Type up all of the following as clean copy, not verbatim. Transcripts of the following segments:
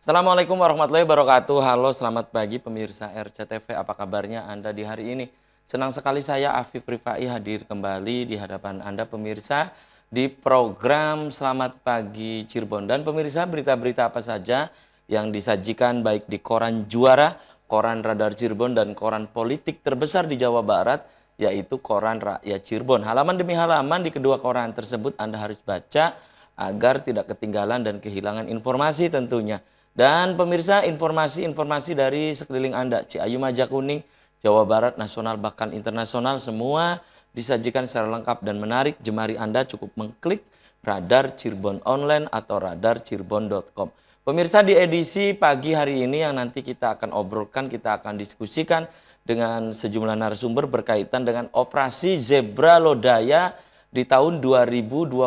Assalamualaikum warahmatullahi wabarakatuh. Halo, selamat pagi pemirsa RCTV. Apa kabarnya Anda di hari ini? Senang sekali saya Afif Rifai hadir kembali di hadapan Anda pemirsa di program Selamat Pagi Cirebon. Dan pemirsa, berita-berita apa saja yang disajikan baik di Koran Juara, Koran Radar Cirebon, dan koran politik terbesar di Jawa Barat, yaitu Koran Rakyat Cirebon. Halaman demi halaman di kedua koran tersebut Anda harus baca agar tidak ketinggalan dan kehilangan informasi tentunya. Dan pemirsa, informasi-informasi dari sekeliling Anda, Ciayu, Majakuning, Jawa Barat, nasional bahkan internasional, semua disajikan secara lengkap dan menarik. Jemari Anda cukup mengklik Radar Cirebon Online atau radarcirebon.com. Pemirsa, di edisi pagi hari ini yang nanti kita akan obrolkan, kita akan diskusikan dengan sejumlah narasumber berkaitan dengan operasi Zebra Lodaya di tahun 2022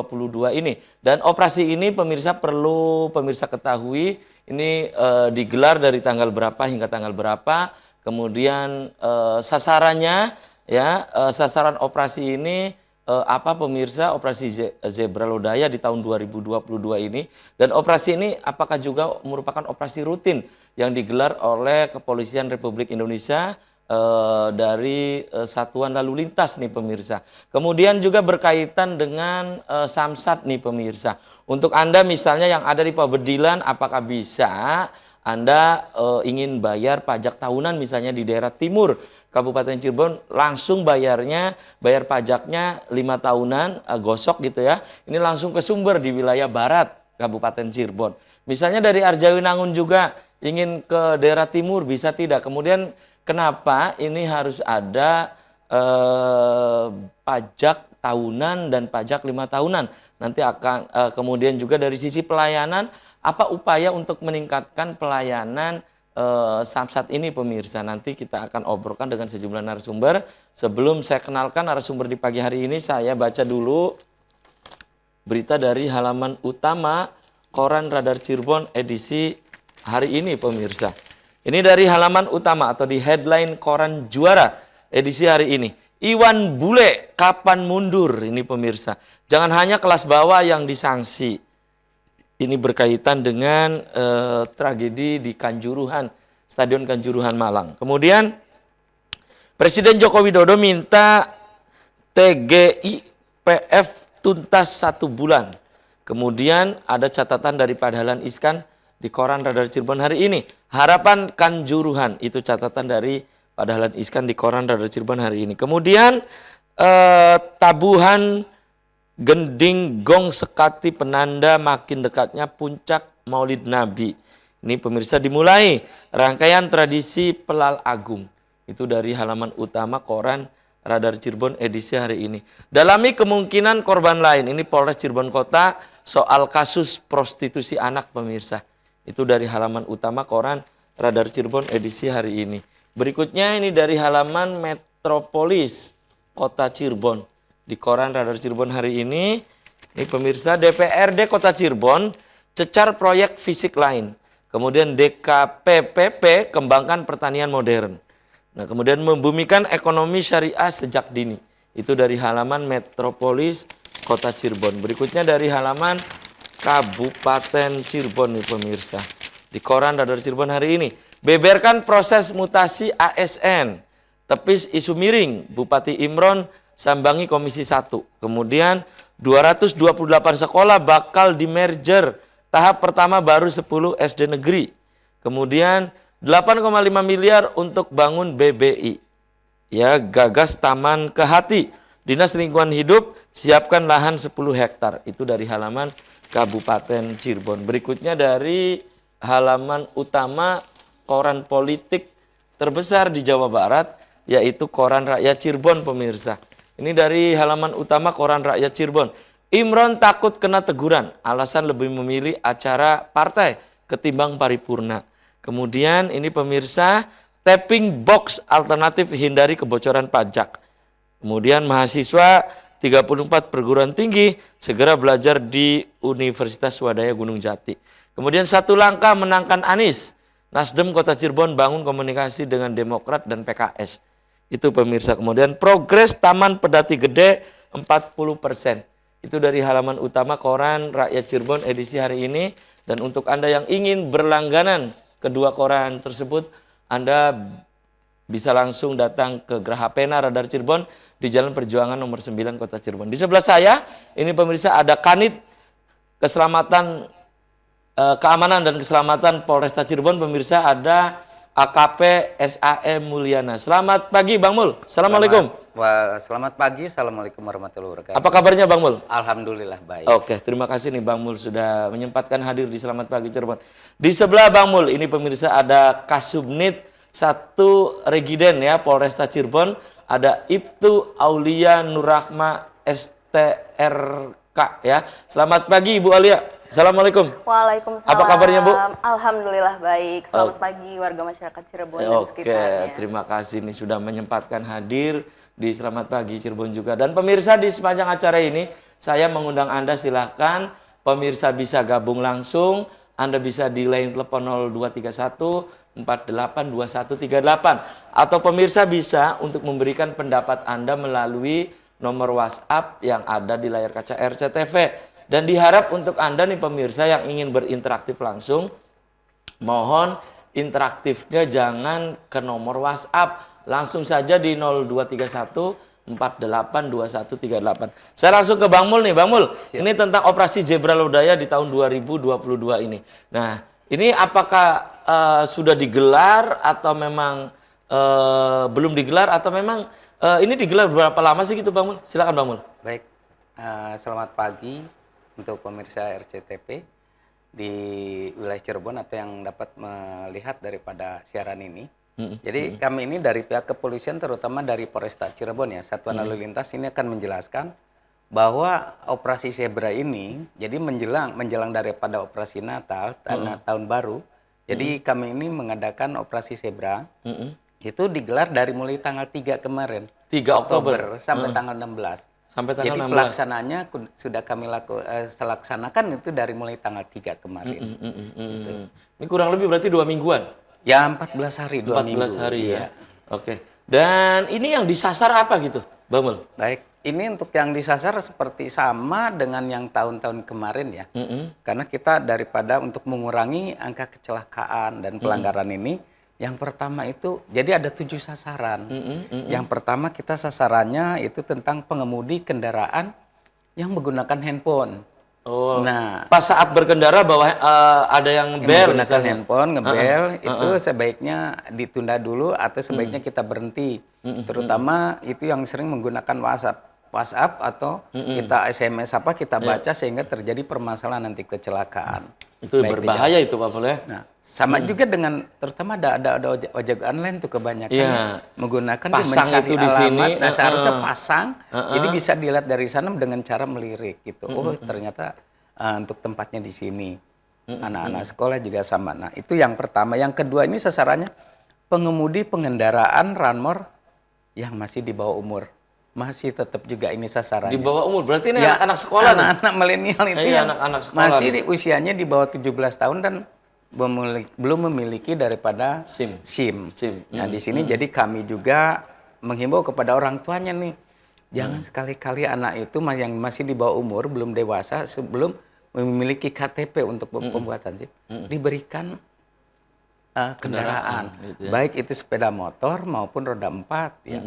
ini. Dan operasi ini pemirsa perlu pemirsa ketahui, ini digelar dari tanggal berapa hingga tanggal berapa, kemudian sasarannya, ya, sasaran operasi ini apa pemirsa, operasi Zebra Lodaya di tahun 2022 ini. Dan operasi ini apakah juga merupakan operasi rutin yang digelar oleh Kepolisian Republik Indonesia dari Satuan Lalu Lintas nih pemirsa. Kemudian juga berkaitan dengan Samsat nih pemirsa. Untuk Anda misalnya yang ada di Pabedilan, apakah bisa Anda ingin bayar pajak tahunan misalnya di daerah timur Kabupaten Cirebon, langsung bayar pajaknya 5 tahunan, gosok gitu ya. Ini langsung ke sumber di wilayah barat Kabupaten Cirebon. Misalnya dari Arjawinangun juga ingin ke daerah timur, bisa tidak? Kemudian kenapa ini harus ada pajak tahunan dan pajak 5 tahunan? Nanti akan kemudian juga dari sisi pelayanan, apa upaya untuk meningkatkan pelayanan Samsat ini pemirsa? Nanti kita akan obrolkan dengan sejumlah narasumber. Sebelum saya kenalkan narasumber di pagi hari ini, saya baca dulu berita dari halaman utama Koran Radar Cirebon edisi hari ini pemirsa. Ini dari halaman utama atau di headline Koran Juara edisi hari ini. Iwan Bule kapan mundur? Ini pemirsa. Jangan hanya kelas bawah yang disangsi. Ini berkaitan dengan tragedi di Kanjuruhan, Stadion Kanjuruhan Malang. Kemudian Presiden Joko Widodo minta TGIPF tuntas 1 bulan. Kemudian ada catatan dari Pak Dahlan Iskan di Koran Radar Cirebon hari ini. Harapan Kanjuruhan, itu catatan dari Pak Dahlan Iskan di Koran Radar Cirebon hari ini. Kemudian tabuhan gending gong sekati penanda makin dekatnya puncak Maulid Nabi. Ini pemirsa dimulai rangkaian tradisi Pelal Agung. Itu dari halaman utama Koran Radar Cirebon edisi hari ini. Dalami kemungkinan korban lain. Ini Polres Cirebon Kota soal kasus prostitusi anak pemirsa. Itu dari halaman utama Koran Radar Cirebon edisi hari ini. Berikutnya ini dari halaman Metropolis Kota Cirebon. Di Koran Radar Cirebon hari ini pemirsa, DPRD Kota Cirebon cecar proyek fisik lain. Kemudian DKPPP kembangkan pertanian modern. Nah, kemudian membumikan ekonomi syariah sejak dini. Itu dari halaman Metropolis Kota Cirebon. Berikutnya dari halaman Kabupaten Cirebon nih pemirsa. Di Koran Radar Cirebon hari ini. Beberkan proses mutasi ASN. Tepis isu miring, Bupati Imron sambangi Komisi 1. Kemudian 228 sekolah bakal di merger. Tahap pertama baru 10 SD negeri. Kemudian 8,5 miliar untuk bangun BBI. Ya, gagas Taman Kehati. Dinas Lingkungan Hidup siapkan lahan 10 hektar. Itu dari halaman Kabupaten Cirebon. Berikutnya dari halaman utama koran politik terbesar di Jawa Barat, yaitu Koran Rakyat Cirebon pemirsa. Ini dari halaman utama Koran Rakyat Cirebon. Imron takut kena teguran, alasan lebih memilih acara partai ketimbang paripurna. Kemudian ini pemirsa, tapping box alternatif hindari kebocoran pajak. Kemudian mahasiswa 34 perguruan tinggi segera belajar di Universitas Swadaya Gunung Jati. Kemudian 1 langkah menangkan Anies. Nasdem Kota Cirebon bangun komunikasi dengan Demokrat dan PKS. Itu pemirsa. Kemudian progres Taman Pedati Gede 40%. Itu dari halaman utama Koran Rakyat Cirebon edisi hari ini. Dan untuk Anda yang ingin berlangganan kedua koran tersebut, Anda bisa langsung datang ke Geraha Pena Radar Cirebon di Jalan Perjuangan nomor 9 Kota Cirebon. Di sebelah saya, ini pemirsa, ada Kanit Keselamatan Keamanan dan Keselamatan Polresta Cirebon. Pemirsa, ada AKP SAM Mulyana. Selamat pagi Bang Mul. Assalamualaikum. Selamat pagi. Assalamualaikum warahmatullahi wabarakatuh. Apa kabarnya Bang Mul? Alhamdulillah baik. Oke, terima kasih nih Bang Mul sudah menyempatkan hadir di Selamat Pagi Cirebon. Di sebelah Bang Mul, ini pemirsa, ada Kasubnit 1 Regiden ya Polresta Cirebon. Ada Ibtu Aulia Nurrahma STRK ya. Selamat pagi Ibu Aulia. Assalamualaikum. Waalaikumsalam. Apa kabarnya Bu? Alhamdulillah baik. Selamat pagi warga masyarakat Cirebon dan sekitarnya. Oke, terima kasih nih sudah menyempatkan hadir di Selamat Pagi Cirebon juga. Dan pemirsa, di sepanjang acara ini saya mengundang Anda, silahkan pemirsa bisa gabung langsung. Anda bisa di line telepon 0231 482138 atau pemirsa bisa untuk memberikan pendapat Anda melalui nomor WhatsApp yang ada di layar kaca RCTV. Dan diharap untuk Anda nih pemirsa yang ingin berinteraktif langsung, mohon interaktifnya jangan ke nomor WhatsApp, langsung saja di 0231 482138. Saya langsung ke Bang Mul nih, Bang Mul. Siap. Ini tentang operasi Zebra Lodaya di tahun 2022 ini. Nah, ini apakah sudah digelar atau memang belum digelar atau memang ini digelar berapa lama sih gitu Bang Mul? Silakan Bang Mul. Baik. Selamat pagi untuk pemirsa RCTP di wilayah Cirebon atau yang dapat melihat daripada siaran ini. Jadi kami ini dari pihak kepolisian, terutama dari Polresta Cirebon ya, Satuan Lalu Lintas ini akan menjelaskan bahwa operasi Zebra ini jadi menjelang daripada operasi Natal tahun baru. Jadi kami ini mengadakan operasi Zebra itu digelar dari mulai tanggal 3 kemarin, 3 Oktober sampai tanggal 16. Sampai tanggal Jadi 16. pelaksanaannya sudah kami laksanakan itu dari mulai tanggal 3 kemarin. Gitu. Ini kurang lebih berarti 2 mingguan. Ya 14 hari, 2 14 minggu. hari ya. Iya. Oke. Dan ini yang disasar apa gitu, Bang Mul? Baik, ini untuk yang disasar seperti sama dengan yang tahun-tahun kemarin ya. Karena kita daripada untuk mengurangi angka kecelakaan dan pelanggaran ini, yang pertama itu, jadi ada 7 sasaran. Yang pertama kita sasarannya itu tentang pengemudi kendaraan yang menggunakan handphone. Oh, Nah, pas saat berkendara bahwa ada yang bel menggunakan misalnya. handphone, ngebel, itu sebaiknya ditunda dulu atau sebaiknya kita berhenti. Terutama itu yang sering menggunakan WhatsApp atau kita SMS kita baca sehingga terjadi permasalahan nanti kecelakaan. Itu berbahaya itu Pak Mul ya. Nah, sama juga dengan terutama ada ojek online tuh kebanyakan menggunakan pasang mencari itu di alamat. sini. Nah, seharusnya pasang. Jadi bisa dilihat dari sana dengan cara melirik gitu. Oh, ternyata untuk tempatnya di sini. Anak-anak sekolah juga sama. Nah, itu yang pertama. Yang kedua ini sasarannya pengemudi pengendaraan ranmor yang masih di bawah umur. Masih tetap juga ini sasarannya. Di bawah umur, berarti ini Ya, anak-anak sekolah nih? anak-anak milenial itu Iya, yang anak-anak sekolah masih nih. usianya di bawah 17 tahun dan belum memiliki daripada SIM. SIM. SIM. Nah, di sini jadi kami juga menghimbau kepada orang tuanya nih, jangan sekali-kali anak itu yang masih di bawah umur, belum dewasa, sebelum memiliki KTP untuk pembuatan SIM, diberikan kendaraan, gitu ya. baik itu sepeda motor maupun roda 4 ya.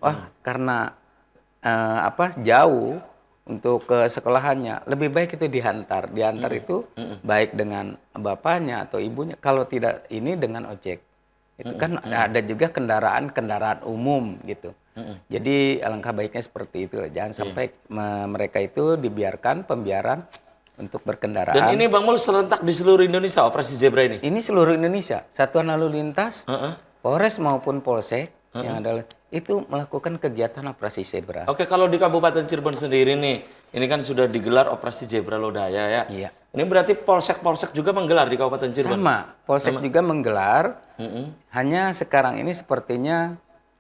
Wah, karena jauh untuk ke sekolahannya, lebih baik itu diantar itu baik dengan bapaknya atau ibunya, kalau tidak ini dengan ojek. Itu kan ada juga kendaraan umum gitu. Jadi alangkah baiknya seperti itu, jangan sampai mereka itu dibiarkan pembiaran untuk berkendaraan. Dan ini Bang Mul serentak di seluruh Indonesia operasi Zebra ini? Ini seluruh Indonesia, Satuan Lalu Lintas, Polres maupun Polsek yang adalah itu melakukan kegiatan operasi Zebra. Oke, kalau di Kabupaten Cirebon sendiri nih, ini kan sudah digelar operasi Zebra Lodaya ya. Iya. Ini berarti polsek-polsek juga menggelar di Kabupaten Cirebon? Sama, Polsek juga menggelar. Hanya sekarang ini sepertinya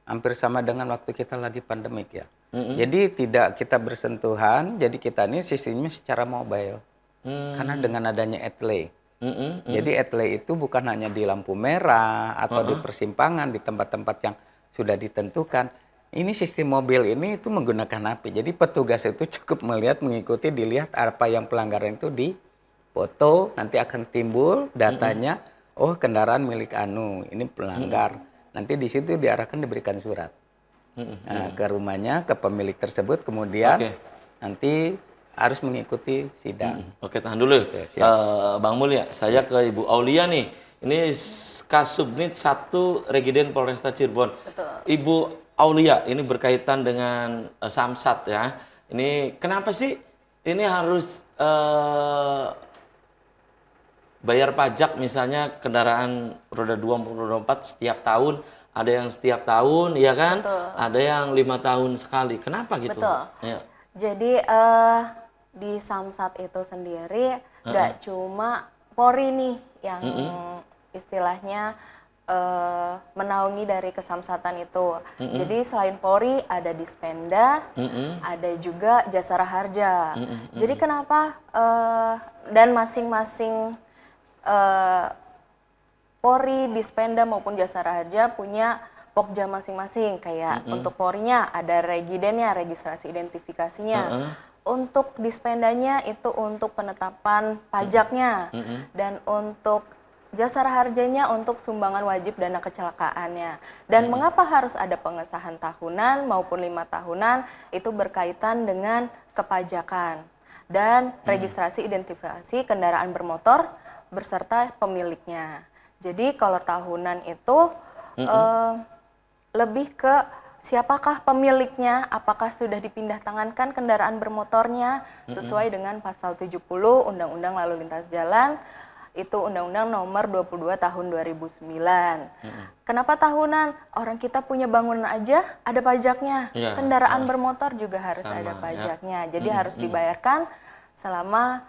hampir sama dengan waktu kita lagi pandemik ya. Jadi tidak kita bersentuhan, jadi kita ini sistemnya secara mobile. Karena dengan adanya etle. Jadi etle itu bukan hanya di lampu merah atau di persimpangan, di tempat-tempat yang sudah ditentukan. Ini sistem mobil ini itu menggunakan HP. Jadi petugas itu cukup melihat, mengikuti, dilihat apa yang pelanggaran itu foto, nanti akan timbul datanya, oh kendaraan milik Anu, ini pelanggar. Nanti di situ diarahkan diberikan surat nah, ke rumahnya, ke pemilik tersebut, kemudian nanti harus mengikuti sidang. Oke, tahan dulu. Bang Mul ya, saya ke Ibu Aulia nih. Ini Kasubnit 1 Regiden Polresta Cirebon. Betul. Ibu Aulia, ini berkaitan dengan Samsat ya. Ini kenapa sih ini harus bayar pajak misalnya kendaraan roda 2 maupun roda 4 setiap tahun, ada yang setiap tahun ya kan? Betul. Ada yang 5 tahun sekali. Kenapa gitu? Betul. Ya. Jadi di Samsat itu sendiri nggak cuma Polri nih yang istilahnya menaungi dari kesamsatan itu. Jadi selain Polri ada Dispenda, ada juga Jasara Harja. Jadi kenapa dan masing-masing Polri, Dispenda maupun Jasara Harja punya pokja masing-masing. Kayak untuk Polri-nya ada regidennya, registrasi identifikasinya. Untuk Dispendanya itu untuk penetapan pajaknya. Dan untuk Jasara Harjanya untuk sumbangan wajib dana kecelakaannya. Dan mengapa harus ada pengesahan tahunan maupun 5 tahunan, itu berkaitan dengan kepajakan dan registrasi identifikasi kendaraan bermotor beserta pemiliknya. Jadi kalau tahunan itu lebih ke siapakah pemiliknya, apakah sudah dipindah tangankan kendaraan bermotornya sesuai dengan pasal 70 Undang-Undang Lalu Lintas Jalan, itu Undang-Undang nomor 22 tahun 2009. Kenapa tahunan? Orang kita punya bangunan aja ada pajaknya. Ya, Kendaraan bermotor juga harus sama, ada pajaknya. ya. Jadi harus dibayarkan selama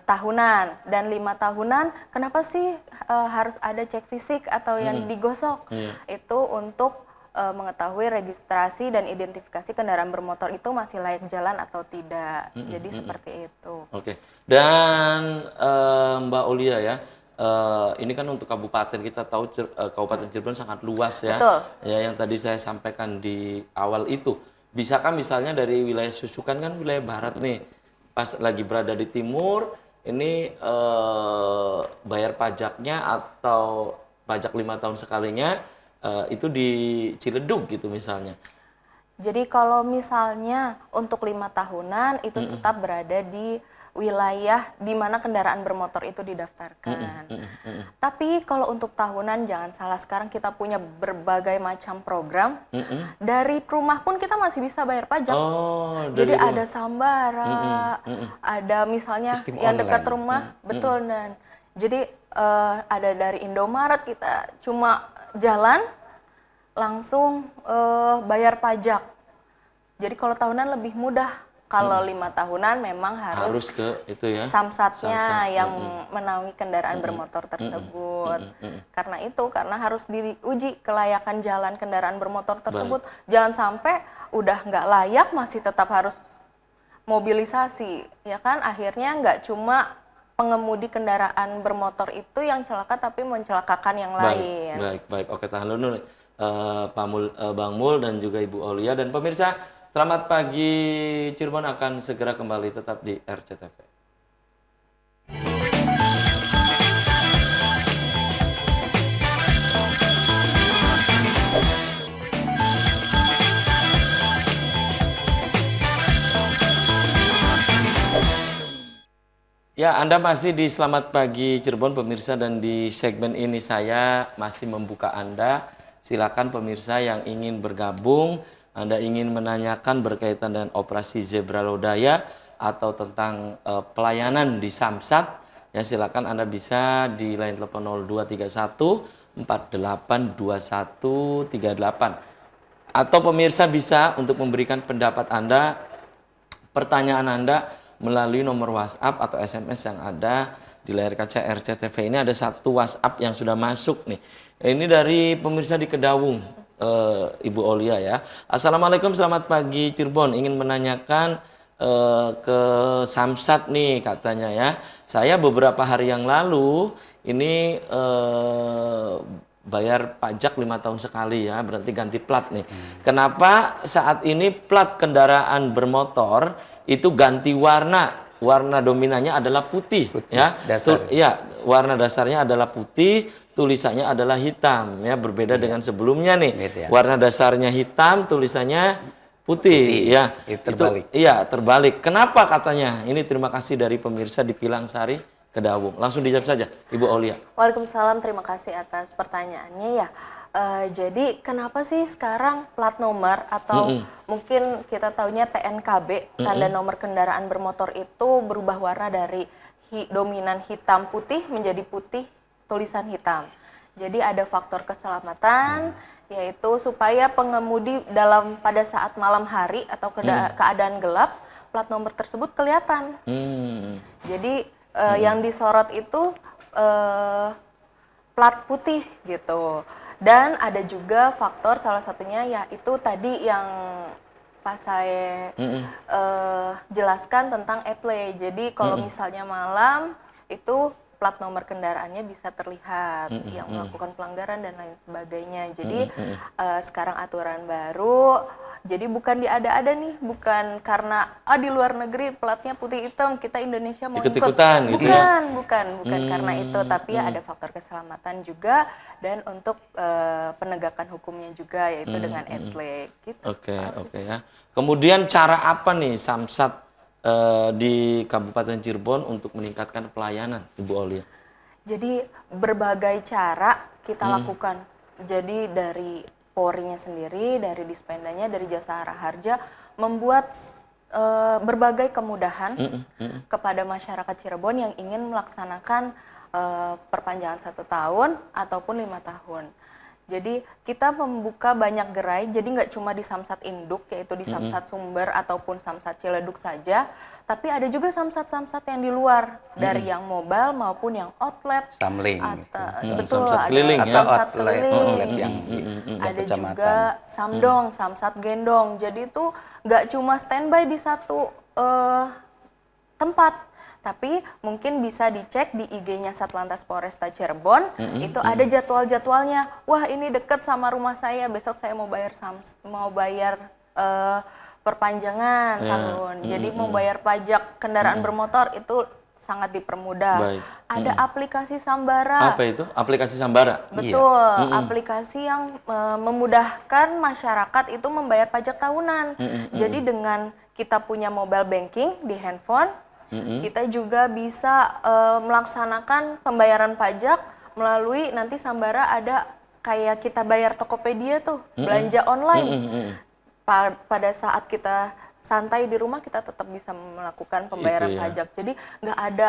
tahunan. Dan 5 tahunan, kenapa sih harus ada cek fisik atau yang digosok? Itu untuk mengetahui registrasi dan identifikasi kendaraan bermotor itu masih layak jalan atau tidak. Jadi seperti itu. Oke. Dan Mbak Aulia ya, ini kan untuk kabupaten, kita tahu Kabupaten Cirebon sangat luas ya. Betul. Ya, yang tadi saya sampaikan di awal itu. Bisakah misalnya dari wilayah Susukan kan wilayah barat nih, pas lagi berada di timur, ini bayar pajaknya atau pajak 5 tahun sekalinya itu di Ciledug gitu misalnya. Jadi kalau misalnya untuk 5 tahunan itu tetap berada di wilayah di mana kendaraan bermotor itu didaftarkan. Tapi kalau untuk tahunan jangan salah, sekarang kita punya berbagai macam program. Dari rumah pun kita masih bisa bayar pajak. Oh, Jadi dari rumah. ada Sambara, ada misalnya Sistem yang online. dekat rumah, betul. Dan jadi ada dari Indomaret, kita cuma jalan langsung bayar pajak. Jadi kalau tahunan lebih mudah. Kalau 5 tahunan memang harus ke itu ya. samsatnya yang menaungi kendaraan bermotor tersebut. Karena harus diuji kelayakan jalan kendaraan bermotor tersebut. Jangan sampai udah nggak layak masih tetap harus mobilisasi, ya kan? Akhirnya nggak cuma pengemudi kendaraan bermotor itu yang celaka, tapi mencelakakan yang lain. Baik. Oke, tahan dulu nih. Bang Mul dan juga Ibu Aulia dan pemirsa, selamat pagi Cirebon akan segera kembali tetap di RCTV. Ya, Anda masih di Selamat Pagi Cirebon pemirsa, dan di segmen ini saya masih membuka Anda. Silakan pemirsa yang ingin bergabung, Anda ingin menanyakan berkaitan dengan operasi Zebra Lodaya atau tentang pelayanan di Samsat, ya silakan Anda bisa di line telepon 0231 482138. Atau pemirsa bisa untuk memberikan pendapat Anda, pertanyaan Anda melalui nomor WhatsApp atau SMS yang ada di layar kaca RCTV. Ini ada satu WhatsApp yang sudah masuk nih. Ini dari pemirsa di Kedawung, Ibu Aulia ya. Assalamualaikum, selamat pagi Cirebon. Ingin menanyakan ke Samsat nih katanya ya. Saya beberapa hari yang lalu ini bayar pajak 5 tahun sekali ya, berarti ganti plat nih. Kenapa saat ini plat kendaraan bermotor itu ganti warna warna dominannya adalah putih, ya. dasar. Ya, warna dasarnya adalah putih, tulisannya adalah hitam, ya, berbeda dengan sebelumnya nih. Gitu ya. Warna dasarnya hitam, tulisannya putih, ya. Itu terbalik. Iya, terbalik. Kenapa katanya? Ini terima kasih dari pemirsa di Pilang Sari, Kedawung. Langsung dijawab saja, Ibu Aulia. Waalaikumsalam, terima kasih atas pertanyaannya ya. Jadi kenapa sih sekarang plat nomor atau mungkin kita taunya TNKB, tanda nomor kendaraan bermotor itu berubah warna dari dominan hitam putih menjadi putih tulisan hitam. Jadi ada faktor keselamatan, yaitu supaya pengemudi pada saat malam hari atau keadaan gelap, plat nomor tersebut kelihatan. Jadi yang disorot itu plat putih gitu. Dan ada juga faktor salah satunya yaitu tadi yang pas saya jelaskan tentang etle. Jadi kalau misalnya malam itu plat nomor kendaraannya bisa terlihat yang melakukan pelanggaran dan lain sebagainya. Jadi sekarang aturan baru, jadi bukan diada-ada nih, bukan karena di luar negeri platnya putih hitam kita Indonesia mau ikut-ikutan gitu ya? Bukan karena itu, tapi ada faktor keselamatan juga dan untuk penegakan hukumnya juga yaitu dengan etle gitu. Oke ya. Kemudian cara apa nih Samsat di Kabupaten Cirebon untuk meningkatkan pelayanan, Ibu Aulia? Jadi berbagai cara kita lakukan. Jadi dari Polri-nya sendiri, dari Dispendanya, dari Jasara Harja membuat berbagai kemudahan kepada masyarakat Cirebon yang ingin melaksanakan perpanjangan 1 tahun ataupun 5 tahun. Jadi kita membuka banyak gerai, jadi nggak cuma di Samsat Induk, yaitu di Samsat Sumber ataupun Samsat Ciledug saja, tapi ada juga Samsat-Samsat yang di luar, dari yang mobile maupun yang outlet. Samling. Betul, Samsat keliling ya. Samsat Outlet keliling. yang Ada kecamatan. juga Samdong, Samsat Gendong. Jadi itu nggak cuma standby di satu tempat, tapi mungkin bisa dicek di IG-nya Satlantas Polresta Cirebon, itu ada jadwal-jadwalnya. Wah, ini deket sama rumah saya, besok saya mau bayar perpanjangan tahun. Jadi mau bayar pajak kendaraan bermotor itu sangat dipermudah. Baik. Ada aplikasi Sambara. Apa itu? Aplikasi Sambara? Betul, aplikasi yang memudahkan masyarakat itu membayar pajak tahunan. Jadi dengan kita punya mobile banking di handphone, kita juga bisa melaksanakan pembayaran pajak melalui nanti Sambara ada kayak kita bayar Tokopedia tuh, belanja online. Pada saat kita santai di rumah kita tetap bisa melakukan pembayaran pajak. Jadi nggak ada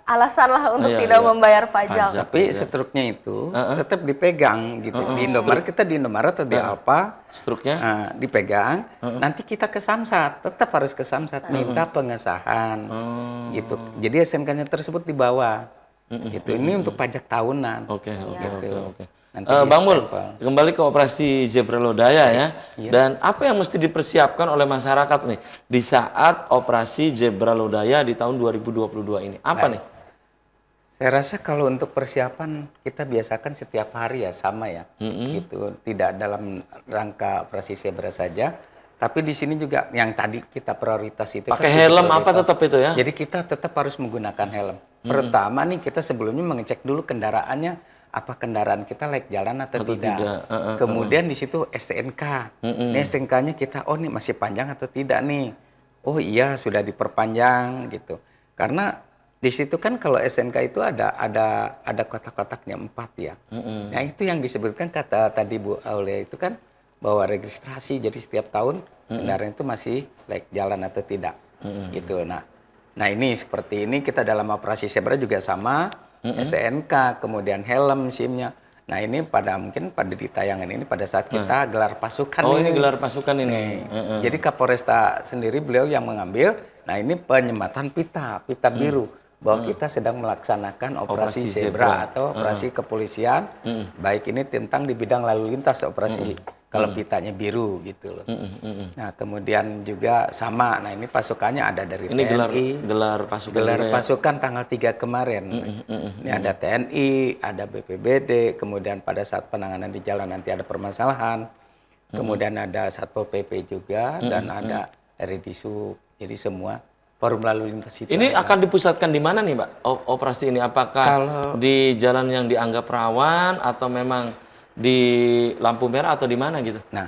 alasan lah untuk tidak membayar pajak. Tapi struknya itu tetap dipegang gitu. Di Indomaret kita di Indomaret atau di Alfa, struknya dipegang. Nanti kita ke Samsat, tetap harus ke Samsat minta pengesahan gitu. Jadi SNK-nya tersebut dibawa. Gitu. Ini untuk pajak tahunan. Oke. Nanti Bang Mul, di-stempel. kembali ke operasi Zebra Lodaya ya. Dan apa yang mesti dipersiapkan oleh masyarakat nih di saat operasi Zebra Lodaya di tahun 2022 ini? Apa nih? Saya rasa kalau untuk persiapan kita biasakan setiap hari ya sama ya, gitu. Tidak dalam rangka operasi Zebra saja, tapi di sini juga yang tadi kita prioritas itu Pakai kan helm prioritas. apa tetap itu ya? Jadi kita tetap harus menggunakan helm. Pertama nih kita sebelumnya mengecek dulu kendaraannya, apa kendaraan kita layak jalan atau tidak. Kemudian di situ STNK. Ini STNK-nya kita, oh nih masih panjang atau tidak nih? Oh iya sudah diperpanjang gitu. Karena di situ kan kalau SNK itu ada kotak-kotaknya 4 ya. Nah itu yang disebutkan kata tadi Bu Aulia itu kan bahwa registrasi jadi setiap tahun kendaraan itu masih layak jalan atau tidak gitu. Nah ini seperti ini kita dalam operasi Zebra juga sama SNK kemudian helm SIM-nya. Nah ini mungkin pada di tayangan ini pada saat kita gelar pasukan ini gelar pasukan ini. Jadi Kapolresta sendiri beliau yang mengambil. Nah ini penyematan pita biru bahwa kita sedang melaksanakan operasi Zebra atau operasi kepolisian, baik ini tentang di bidang lalu lintas operasi kalau pitanya biru gitu loh. Nah kemudian juga sama, nah ini pasukannya ada dari Ini TNI, gelar pasukan. gelar juga ya? pasukan tanggal 3 kemarin. Ini ada TNI, ada BPBD, kemudian pada saat penanganan di jalan nanti ada permasalahan, kemudian ada Satpol PP juga dan ada RI Disub. Jadi semua forum lalu lintas itu. Ini akan dipusatkan di mana nih, Mbak? Operasi ini apakah di jalan yang dianggap rawan atau memang di lampu merah atau di mana gitu? Nah,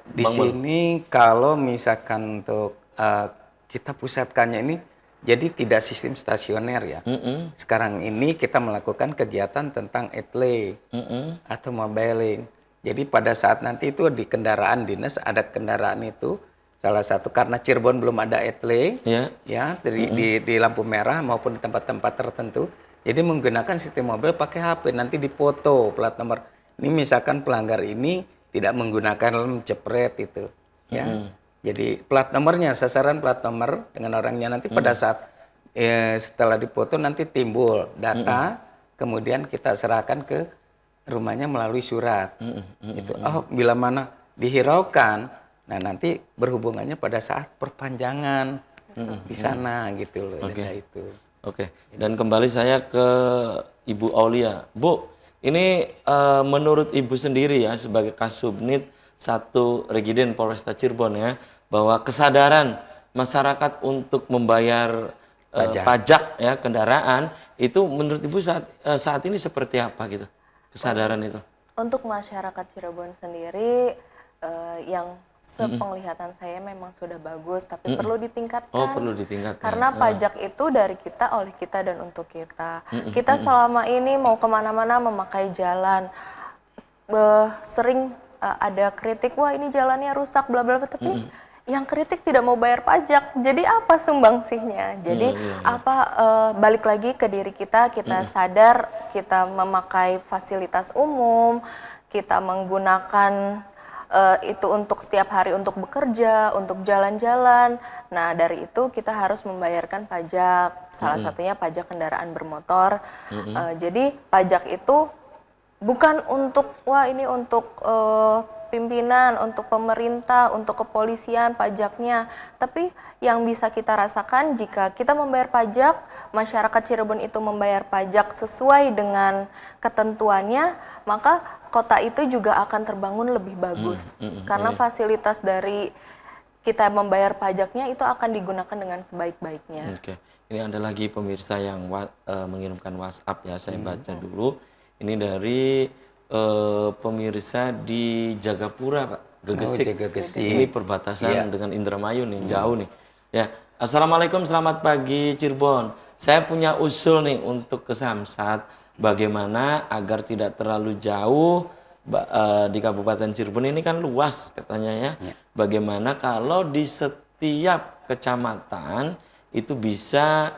di Bang Mul? sini kalau misalkan untuk kita pusatkannya ini jadi tidak sistem stasioner ya. Sekarang ini kita melakukan kegiatan tentang etle atau mobiling. Jadi pada saat nanti itu di kendaraan dinas ada kendaraan itu salah satu karena Cirebon belum ada etle ya di lampu merah maupun di tempat-tempat tertentu. Jadi menggunakan sistem mobil pakai HP nanti dipoto plat nomor. Ini misalkan pelanggar ini tidak menggunakan lem jepret itu ya. Jadi plat nomornya, sasaran plat nomor dengan orangnya nanti pada saat setelah dipoto nanti timbul data, kemudian kita serahkan ke rumahnya melalui surat. Itu bila mana dihiraukan, nah nanti berhubungannya pada saat perpanjangan di sana gitu loh. Data itu. Oke. Dan kembali saya ke Ibu Aulia. Bu, ini menurut Ibu sendiri ya sebagai Kasubnit 1 Regiden Polresta Cirebon ya, bahwa kesadaran masyarakat untuk membayar pajak ya kendaraan itu menurut Ibu saat ini seperti apa gitu kesadaran itu? Untuk masyarakat Cirebon sendiri yang sepenglihatan saya memang sudah bagus, tapi perlu ditingkatkan. Oh, perlu ditingkatkan. Karena pajak itu dari kita, oleh kita, dan untuk kita. Kita selama ini mau kemana-mana memakai jalan, sering ada kritik, wah ini jalannya rusak, bla bla bla, tapi yang kritik tidak mau bayar pajak. Jadi apa sumbangsihnya? Jadi balik lagi ke diri kita, kita sadar kita memakai fasilitas umum, kita menggunakan itu untuk setiap hari untuk bekerja, untuk jalan-jalan. Nah, dari itu kita harus membayarkan pajak. Salah satunya pajak kendaraan bermotor. Jadi pajak itu bukan untuk ini untuk pimpinan, untuk pemerintah, untuk kepolisian pajaknya, tapi yang bisa kita rasakan jika kita membayar pajak, masyarakat Cirebon itu membayar pajak sesuai dengan ketentuannya, maka kota itu juga akan terbangun lebih bagus. Karena fasilitas dari kita membayar pajaknya itu akan digunakan dengan sebaik-baiknya. Oke. Ini ada lagi pemirsa yang mengirimkan WhatsApp ya, saya baca dulu. Ini dari pemirsa di Jagapura, Pak. Gegesik. Ini perbatasan dengan Indramayu nih, jauh nih. Ya, Assalamualaikum, selamat pagi Cirebon. Saya punya usul nih untuk ke Samsat, bagaimana agar tidak terlalu jauh di Kabupaten Cirebon ini kan luas katanya ya. Bagaimana kalau di setiap kecamatan itu bisa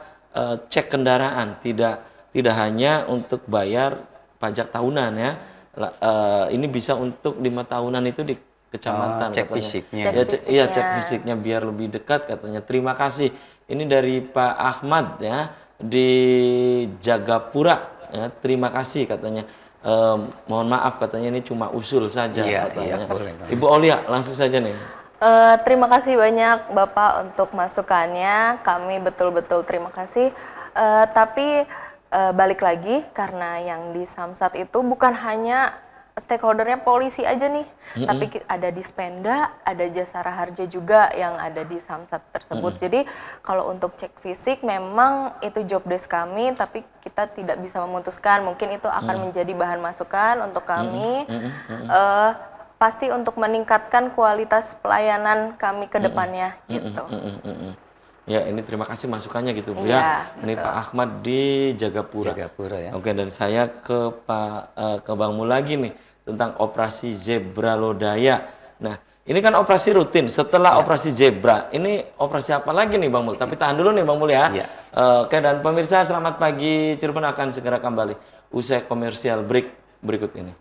cek kendaraan, tidak hanya untuk bayar pajak tahunan ya. Ini bisa untuk 5 tahunan itu di kecamatan. Cek katanya. fisiknya. Iya, cek fisiknya biar lebih dekat katanya. Terima kasih. Ini dari Pak Ahmad ya di Jagapura ya. Terima kasih katanya. Mohon maaf katanya ini cuma usul saja katanya. Boleh. Ibu Aulia langsung saja nih. Terima kasih banyak Bapak untuk masukannya. Kami betul-betul terima kasih. Tapi balik lagi, karena yang di Samsat itu bukan hanya stakeholdernya polisi aja nih, tapi ada Dispenda, ada Jasara Harja juga yang ada di Samsat tersebut. Jadi kalau untuk cek fisik memang itu job desk kami, tapi kita tidak bisa memutuskan. Mungkin itu akan menjadi bahan masukan untuk kami. Pasti untuk meningkatkan kualitas pelayanan kami ke depannya gitu. Ya, ini terima kasih masukannya gitu Bu Iya, ya. Ini Pak Ahmad di Jagapura. Ya. Oke, dan saya ke Bang Mul lagi nih tentang operasi Zebra Lodaya. Nah, ini kan operasi rutin. Setelah operasi Zebra, ini operasi apa lagi nih Bang Mul? Tapi tahan dulu nih Bang Mul ya. Oke, dan pemirsa selamat pagi Cirebon akan segera kembali usai komersial break berikut ini.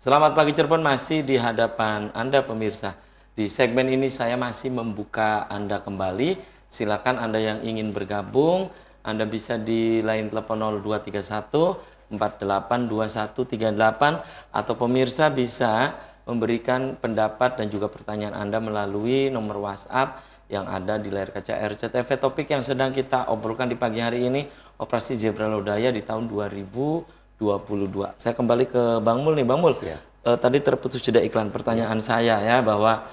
Selamat pagi Cirebon, masih di hadapan Anda pemirsa. Di segmen ini saya masih membuka Anda kembali. Silakan Anda yang ingin bergabung, Anda bisa di line telepon 0231 482138 atau pemirsa bisa memberikan pendapat dan juga pertanyaan Anda melalui nomor WhatsApp yang ada di layar kaca RCTV. Topik yang sedang kita obrolkan di pagi hari ini, Operasi Zebra Lodaya di tahun 2022. Saya kembali ke Bang Mul nih, Bang Mul. Tadi terputus jeda iklan. Pertanyaan saya ya, bahwa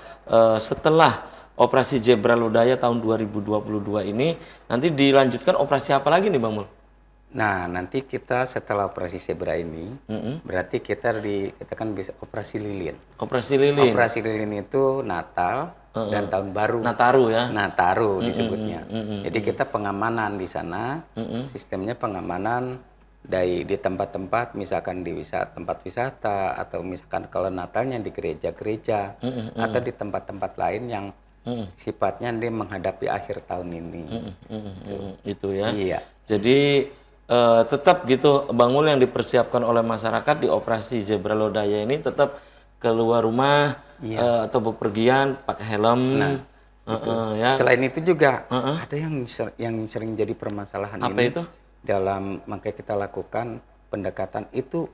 setelah Operasi Zebra Lodaya tahun 2022 ini, nanti dilanjutkan operasi apa lagi nih, Bang Mul? Nah, nanti kita setelah operasi zebra ini, berarti kita dikatakan bisa operasi lilin. Operasi lilin. Operasi lilin itu Natal dan tahun baru. Nataru ya. Nataru disebutnya. Jadi kita pengamanan di sana, sistemnya pengamanan di tempat-tempat, misalkan di tempat wisata, atau misalkan kalau Natalnya di gereja-gereja, atau di tempat-tempat lain yang sifatnya dia menghadapi akhir tahun ini. Itu ya. Iya. Jadi tetap gitu, Bang Mul, yang dipersiapkan oleh masyarakat di Operasi Zebra Lodaya ini tetap keluar rumah atau bepergian pakai helm. Ya. Selain itu juga ada yang sering jadi permasalahan Apa ini. itu? Dalam makanya kita lakukan pendekatan itu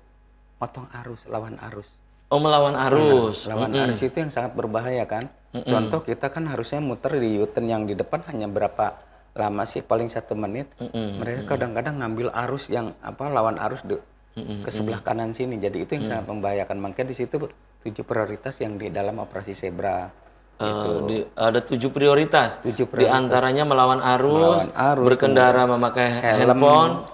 motong arus, lawan arus. Oh, melawan arus. Lawan arus itu yang sangat berbahaya kan. Contoh kita kan harusnya muter di U-turn yang di depan hanya berapa lama sih, paling 1 menit. Mereka kadang-kadang ngambil arus yang lawan arus ke sebelah kanan sini. Jadi itu yang sangat membahayakan. Makanya di situ 7 prioritas yang di dalam operasi zebra. Ada 7 prioritas. 7 Di antaranya melawan arus, berkendara memakai handphone,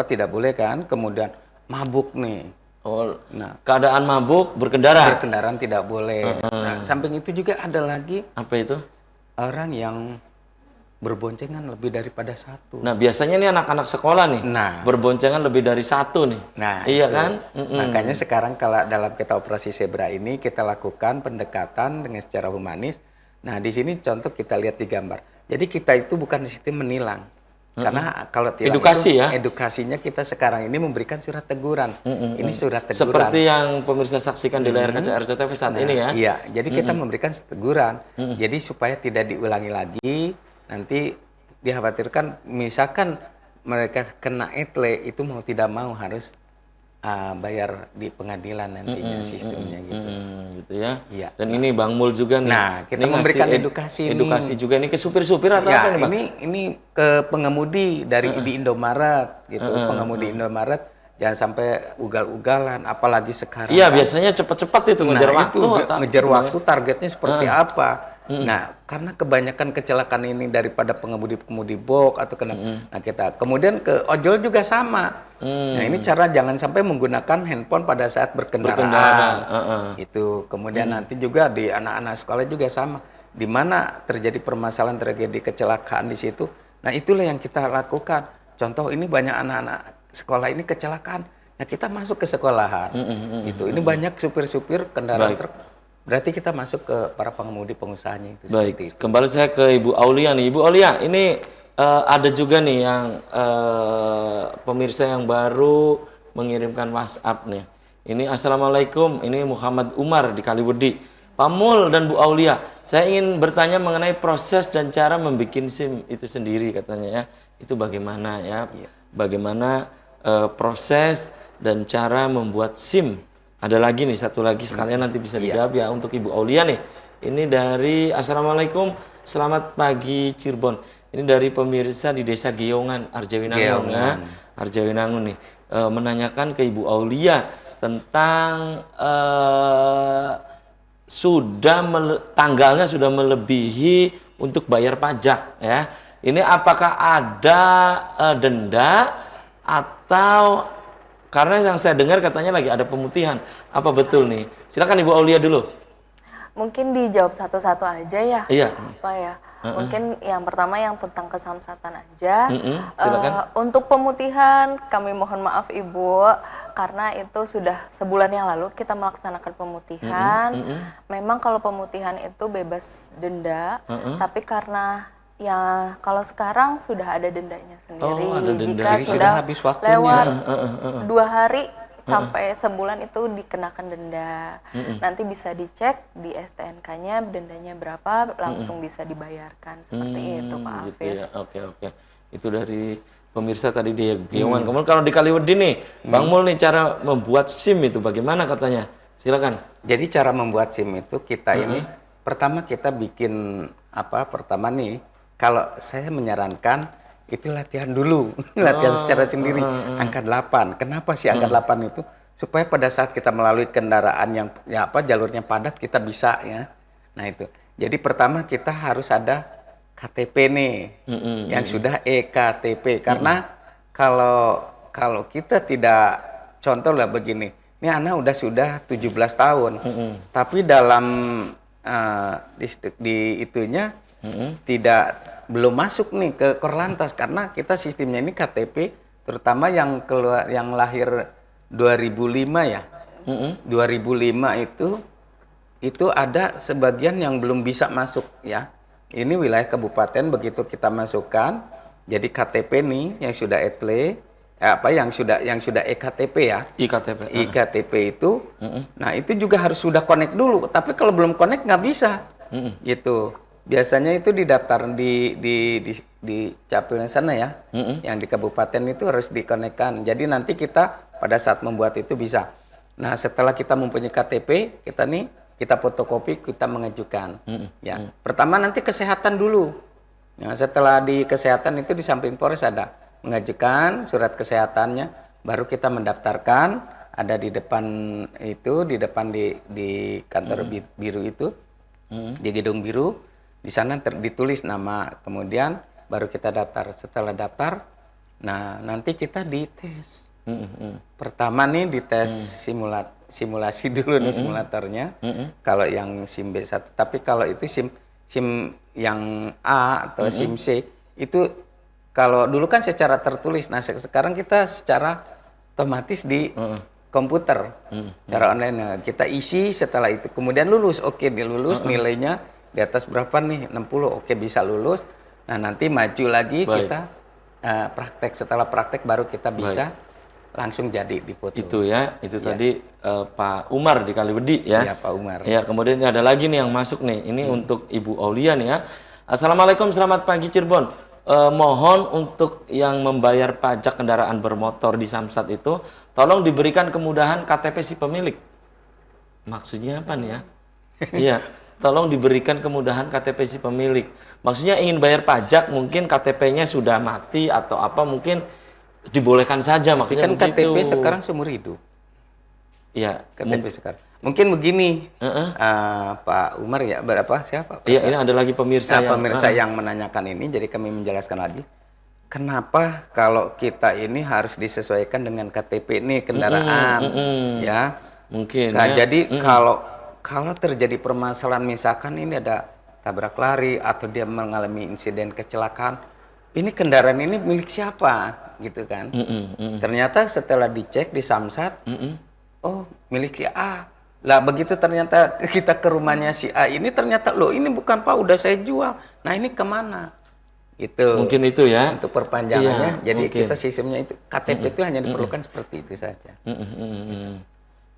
tidak boleh kan. Kemudian mabuk nih. Oh, keadaan mabuk berkendara. Berkendaraan tidak boleh. Nah, samping itu juga ada lagi Apa itu? orang yang berboncengan lebih daripada 1. Nah, biasanya nih anak-anak sekolah nih, berboncengan lebih dari 1 nih. Nah, iya itu. kan? Makanya sekarang kalau dalam kita operasi zebra ini kita lakukan pendekatan dengan secara humanis. Nah, di sini contoh kita lihat di gambar. Jadi kita itu bukan sistem menilang. Karena kalau tilang edukasi itu, ya. Edukasinya kita sekarang ini memberikan surat teguran. Ini surat teguran. Seperti yang pemirsa saksikan di layar kaca RCTV saat ini ya. Iya, jadi kita memberikan teguran. Jadi supaya tidak diulangi lagi. Nanti dikhawatirkan misalkan mereka kena etle, itu mau tidak mau harus bayar di pengadilan nantinya sistemnya gitu. Gitu ya. Iya. Dan ini Bang Mul juga nih. Nah, kita ini memberikan ngasih edukasi juga nih ke supir-supir atau ya, apa nih, Bang? ini ke pengemudi di Indomaret gitu. Pengemudi Indomaret jangan sampai ugal-ugalan, apalagi sekarang. Iya, kan. biasanya cepat-cepat itu ngejar waktu. Ngejar waktu, targetnya seperti apa. Nah, karena kebanyakan kecelakaan ini daripada pengemudi-pengemudi box atau nah kita kemudian ke ojol juga sama. Nah, ini cara jangan sampai menggunakan handphone pada saat berkendaraan. Itu. Kemudian nanti juga di anak-anak sekolah juga sama. Di mana terjadi permasalahan tragedi kecelakaan di situ. Nah, itulah yang kita lakukan. Contoh ini banyak anak-anak sekolah ini kecelakaan. Nah, kita masuk ke sekolahan. Itu. Ini banyak supir-supir kendaraan truk. Berarti kita masuk ke para pengemudi pengusahanya itu. Baik, kembali saya ke Ibu Aulia nih. Ibu Aulia, ini ada juga nih yang pemirsa yang baru mengirimkan WhatsApp nih. Ini Assalamualaikum, ini Muhammad Umar di Kaliwedi. Pak Mul dan Bu Aulia, saya ingin bertanya mengenai proses dan cara membuat SIM itu sendiri katanya ya. Itu bagaimana ya? Bagaimana proses dan cara membuat SIM? Ada lagi nih, satu lagi sekalian nanti bisa dijawab ya untuk Ibu Aulia nih. Ini dari Assalamualaikum, selamat pagi Cirebon. Ini dari pemirsa di Desa Giyongan, Arjawinangun ya. Arjawinangun nih. Menanyakan ke Ibu Aulia tentang tanggalnya sudah melebihi untuk bayar pajak ya. Ini apakah ada denda atau karena yang saya dengar katanya lagi ada pemutihan. Apa betul nih? Silakan Ibu Aulia dulu. Mungkin dijawab satu-satu aja ya. Iya. Pak ya. Mungkin yang pertama yang tentang kesamsatan aja. Silakan. Untuk pemutihan kami mohon maaf Ibu karena itu sudah sebulan yang lalu kita melaksanakan pemutihan. Memang kalau pemutihan itu bebas denda, tapi karena ya kalau sekarang sudah ada dendanya sendiri. Oh, ada denda. Jika Jadi sudah habis waktunya. lewat 2 hari sampai sebulan itu dikenakan denda. Nanti bisa dicek di STNK-nya dendanya berapa, langsung bisa dibayarkan seperti itu Pak Gitu Afif. ya. Oke. Itu dari pemirsa tadi di Giyongan. Kemudian kalau di Kaliwedi nih, Bang Mul nih cara membuat SIM itu bagaimana katanya? Silakan. Jadi cara membuat SIM itu kita ini pertama kita bikin pertama nih, kalau saya menyarankan itu latihan dulu, latihan secara sendiri, angka 8. Kenapa sih angka 8 itu? Supaya pada saat kita melalui kendaraan yang jalurnya padat kita bisa ya. Nah itu. Jadi pertama kita harus ada KTP nih, yang sudah EKTP. Karena kalau kita tidak, contoh lah begini, ini anak sudah 17 tahun, tapi dalam di itunya belum masuk nih ke Korlantas, karena kita sistemnya ini KTP, terutama yang lahir 2005 ya. 2005 itu ada sebagian yang belum bisa masuk ya. Ini wilayah kabupaten, begitu kita masukkan jadi KTP nih yang sudah yang sudah EKTP ya. IKTP itu. Nah, itu juga harus sudah connect dulu. Tapi kalau belum connect nggak bisa. Gitu. Biasanya itu didaftar di Capilnya sana ya. Yang di kabupaten itu harus dikonekkan. Jadi nanti kita pada saat membuat itu bisa. Nah, setelah kita mempunyai KTP, kita fotokopi, kita mengajukan. Ya. Pertama nanti kesehatan dulu. Nah, setelah di kesehatan itu di samping Polres ada mengajukan surat kesehatannya, baru kita mendaftarkan, ada di depan itu, di kantor biru itu, di gedung biru, di sana ditulis nama, kemudian baru kita daftar. Setelah daftar, nah nanti kita dites. Pertama nih dites simulasi dulu nih simulatornya. Kalau yang SIM B1, tapi kalau itu SIM yang A atau SIM C itu kalau dulu kan secara tertulis. Nah, sekarang kita secara otomatis di komputer. Cara online. Nah, kita isi setelah itu kemudian lulus. Oke, dilulus, nilainya di atas berapa nih? 60. Oke, bisa lulus. Nah, nanti maju lagi kita praktek. Setelah praktek baru kita bisa langsung jadi di foto. Itu ya, itu tadi Pak Umar di Kaliwedi ya. Iya, Pak Umar. Ya, kemudian ada lagi nih yang masuk nih. Ini untuk Ibu Aulia nih ya. Assalamualaikum, selamat pagi Cirebon. Mohon untuk yang membayar pajak kendaraan bermotor di Samsat itu, tolong diberikan kemudahan KTP si pemilik. Maksudnya apa nih ya? Iya, tolong diberikan kemudahan KTP si pemilik. Maksudnya ingin bayar pajak, mungkin KTP-nya sudah mati atau apa, mungkin dibolehkan saja, makanya kan begitu. KTP sekarang seumur hidup. Iya, KTP sekarang. Mungkin begini, Pak Umar ya, siapa? Iya, ini ada lagi pemirsa yang menanyakan ini, jadi kami menjelaskan lagi. Kenapa kalau kita ini harus disesuaikan dengan KTP ini kendaraan, ya? Mungkin. Nah, jadi kalau terjadi permasalahan, misalkan ini ada tabrak lari atau dia mengalami insiden kecelakaan, ini kendaraan ini milik siapa, gitu kan? Ternyata setelah dicek di Samsat, oh milik si A. Lah begitu ternyata kita ke rumahnya si A ini, ternyata loh ini bukan Pak, udah saya jual. Nah ini kemana? Gitu. Mungkin itu ya. Untuk perpanjangannya. Iya, jadi mungkin. kita sistemnya itu KTP itu hanya diperlukan seperti itu saja.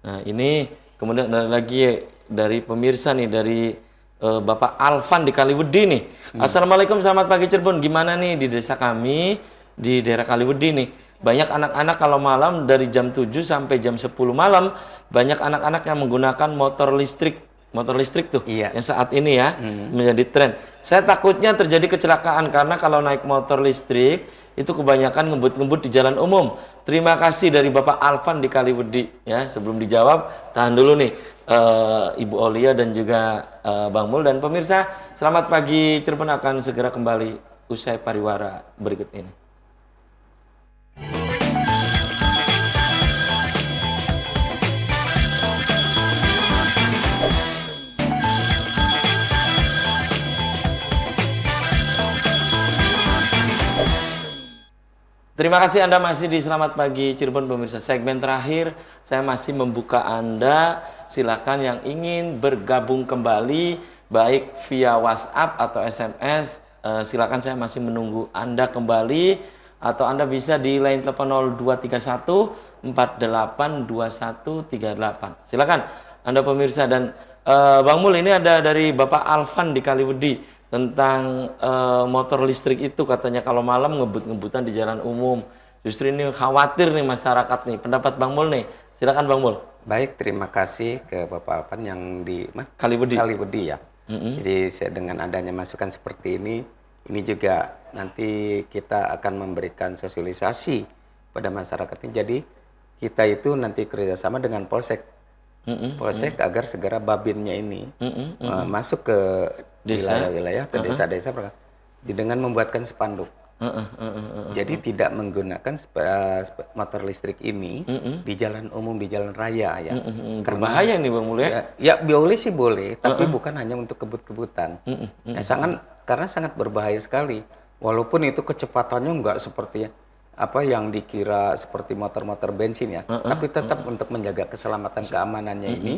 Nah ini kemudian ada lagi dari pemirsa nih, dari Bapak Alvan di Kaliwedi nih. Assalamualaikum, selamat pagi Cirebon. Gimana nih di desa kami di daerah Kaliwedi nih? Banyak anak-anak kalau malam dari jam 7 sampai jam 10 malam, banyak anak-anak yang menggunakan motor listrik tuh, yang saat ini ya menjadi tren. Saya takutnya terjadi kecelakaan karena kalau naik motor listrik itu kebanyakan ngebut-ngebut di jalan umum. Terima kasih dari Bapak Alvan di Kaliwedi ya. Sebelum dijawab, tahan dulu nih Ibu Aulia dan juga Bang Mul, dan pemirsa. Selamat pagi Cirebon akan segera kembali usai pariwara berikut ini. Terima kasih Anda masih di Selamat Pagi Cirebon pemirsa. Segmen terakhir saya masih membuka Anda, silakan yang ingin bergabung kembali baik via WhatsApp atau SMS, silakan, saya masih menunggu Anda kembali, atau Anda bisa di line telepon 0231 482138. Silakan Anda pemirsa. Dan Bang Mul, ini ada dari Bapak Alvan di Kaliwedi tentang motor listrik itu, katanya kalau malam ngebut-ngebutan di jalan umum. Justru ini khawatir nih masyarakat nih. Pendapat Bang Mul nih. Silakan Bang Mul. Baik, terima kasih ke Bapak Alvan yang di Kaliwedi. Kaliwedi ya. Jadi dengan adanya masukan seperti ini juga nanti kita akan memberikan sosialisasi pada masyarakat ini. Jadi kita itu nanti kerjasama dengan Polsek, Polsek agar segera babinnya ini masuk ke wilayah-wilayah atau desa-desa dengan membuatkan spanduk. Jadi tidak menggunakan motor listrik ini di jalan umum, di jalan raya ya. Berbahaya nih Bang Mul ya. Ya boleh sih boleh, tapi bukan hanya untuk kebut-kebutan. Ya, karena sangat berbahaya sekali. Walaupun itu kecepatannya nggak seperti apa yang dikira seperti motor-motor bensin ya, tapi tetap untuk menjaga keselamatan keamanannya ini,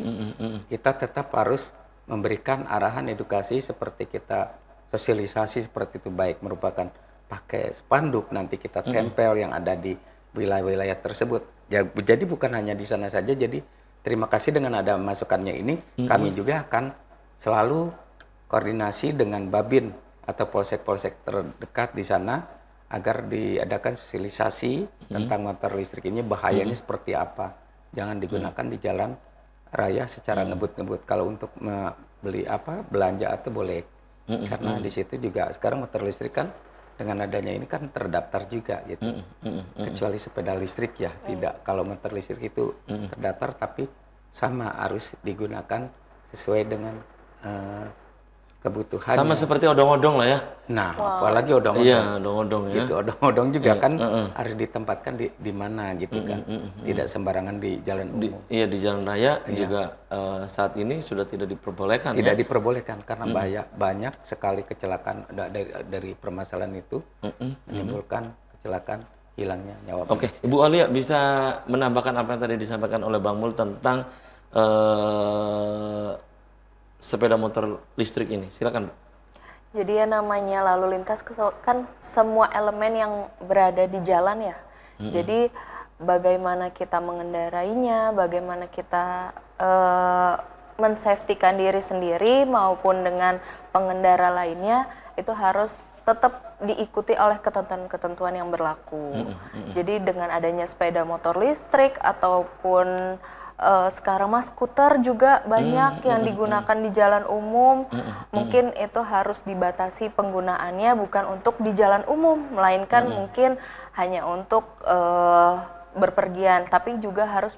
kita tetap harus memberikan arahan edukasi seperti kita sosialisasi seperti itu, baik merupakan pakai spanduk nanti kita tempel yang ada di wilayah-wilayah tersebut. Ya, jadi bukan hanya di sana saja. Jadi terima kasih dengan ada masukannya ini, kami juga akan selalu koordinasi dengan Babin atau polsek-polsek terdekat di sana agar diadakan sosialisasi tentang motor listrik ini bahayanya seperti apa. Jangan digunakan di jalan raya secara ngebut-ngebut. Kalau untuk beli belanja atau boleh. Karena di situ juga sekarang motor listrik kan dengan adanya ini kan terdaftar juga gitu. Kecuali sepeda listrik ya, tidak. Kalau motor listrik itu terdaftar tapi sama harus digunakan sesuai dengan kebutuhan. Sama seperti odong-odong lah ya. Nah, apalagi odong-odong. Iya, odong-odong ya. Gitu, odong-odong juga kan harus ditempatkan di mana gitu kan. Tidak sembarangan di jalan umum. Iya, di jalan raya juga saat ini sudah tidak diperbolehkan. Tidak diperbolehkan karena banyak sekali kecelakaan dari permasalahan itu menimbulkan kecelakaan, hilangnya nyawa Oke, manusia. Ibu Alia bisa menambahkan apa yang tadi disampaikan oleh Bang Mul tentang sepeda motor listrik ini? Silakan, Bu. Jadi ya namanya lalu lintas kan semua elemen yang berada di jalan ya. Jadi bagaimana kita mengendarainya, bagaimana kita mensafetykan diri sendiri maupun dengan pengendara lainnya itu harus tetap diikuti oleh ketentuan-ketentuan yang berlaku. Jadi dengan adanya sepeda motor listrik ataupun sekarang mas skuter juga banyak yang digunakan di jalan umum. Mungkin itu harus dibatasi penggunaannya bukan untuk di jalan umum, melainkan mungkin hanya untuk berpergian, tapi juga harus